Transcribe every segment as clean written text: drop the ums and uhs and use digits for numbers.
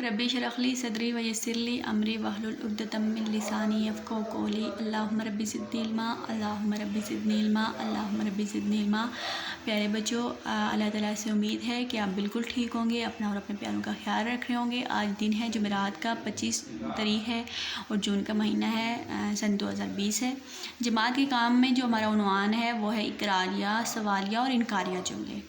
रब्बी इश्रह ली सदरी व यस्सिर ली अमरी वहलुल उक़दतम मिन लिसानी यफ़क़हू क़ौली। अल्लाहुम्मा रब्बी ज़िदनी इल्मा, अल्लाहुम्मा रब्बी ज़िदनी इल्मा, अल्लाहुम्मा रब्बी ज़िदनी इल्मा। प्यारे बच्चों, अल्लाह ताला से उम्मीद है कि आप बिल्कुल ठीक होंगे, अपना और अपने प्यारों का ख्याल रख रहे होंगे। आज दिन है जुमेरात का 25 तारीख है और जून का महीना है, सन 2020 है। जमात के काम में जो हमारा उन्वान है वो है इकरारिया, सवालिया और इनकारिया जुमले।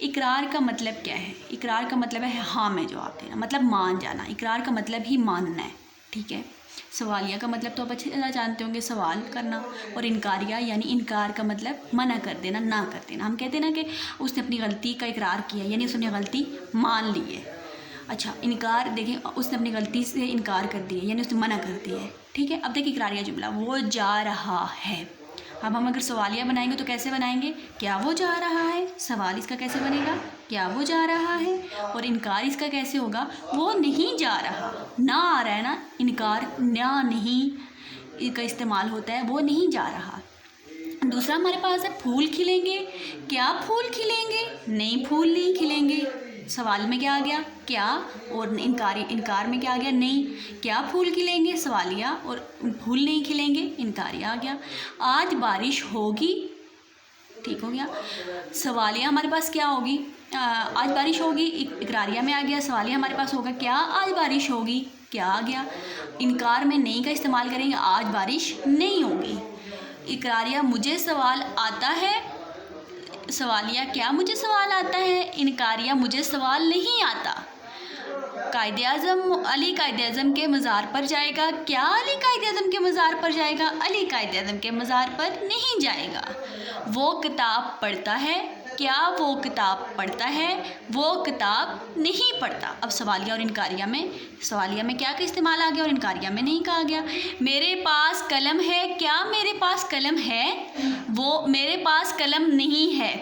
इकरार का मतलब क्या है? इकरार का मतलब है हाँ में जवाब देना, मतलब मान जाना। इकरार का मतलब ही मानना है, ठीक है। सवालिया का मतलब तो आप अच्छी तरह जानते होंगे, सवाल करना। और इनकारिया यानी इनकार का मतलब मना कर देना, ना कर देना। हम कहते हैं ना कि उसने अपनी गलती का इकरार किया, यानी उसने गलती मान ली है। अच्छा, इनकार देखें, उसने अपनी गलती से इनकार कर दिया, यानी उसने मना कर दिया है, ठीक है। अब देखिए इकरारिया जुमला, वो जा रहा है। अब हम अगर सवालिया बनाएंगे तो कैसे बनाएंगे? क्या वो जा रहा है? सवाल इसका कैसे बनेगा? क्या वो जा रहा है? और इनकार इसका कैसे होगा? वो नहीं जा रहा। ना आ रहा है ना, इनकार ना नहीं का इस्तेमाल होता है, वो नहीं जा रहा। दूसरा हमारे पास है फूल खिलेंगे। क्या फूल खिलेंगे? नहीं, फूल नहीं खिलेंगे। सवाल में क्या आ गया? क्या। और इनकार में क्या आ गया? नहीं। क्या फूल खिलेंगे? सवालिया। और फूल नहीं खिलेंगे, इनकारिया आ गया। आज बारिश होगी, ठीक हो गया। सवालिया हमारे पास क्या होगी? आज बारिश होगी, इकरारिया में आ गया। सवालिया हमारे पास होगा क्या? आज बारिश होगी, क्या आ गया। इनकार में नहीं का इस्तेमाल करेंगे, आज बारिश नहीं होगी। इकरारिया मुझे सवाल आता है, सवालिया क्या मुझे सवाल आता है। इनकारिया मुझे सवाल नहीं आता। कायदे आज़म, अली कायदे आज़म के मज़ार पर जाएगा। क्या अली कायदे आज़म के मज़ार पर जाएगा? अली कायदे आज़म के मज़ार पर नहीं जाएगा। वो किताब पढ़ता है। क्या वो किताब पढ़ता है? वो किताब नहीं पढ़ता। अब सवालिया और इनकारिया में, सवालिया में क्या का इस्तेमाल आ गया और इनकारिया में नहीं कहा गया। मेरे पास कलम है। क्या मेरे पास कलम है? वो मेरे पास कलम नहीं है,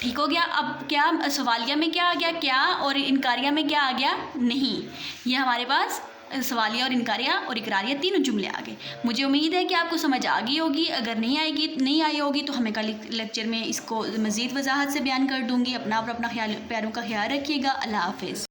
ठीक हो गया। अब क्या सवालिया में क्या आ गया? क्या। और इनकारिया में क्या आ गया? नहीं। ये हमारे पास सवालिया और इनकारिया और इकरारिया तीनों जुमले आ गए। मुझे उम्मीद है कि आपको समझ आ गई होगी। अगर नहीं आई होगी तो हमें कल लेक्चर में इसको मज़ीद वजाहत से बयान कर दूँगी। अपना और अपना प्यारों का ख्याल रखिएगा। अल्लाह हाफ़िज़।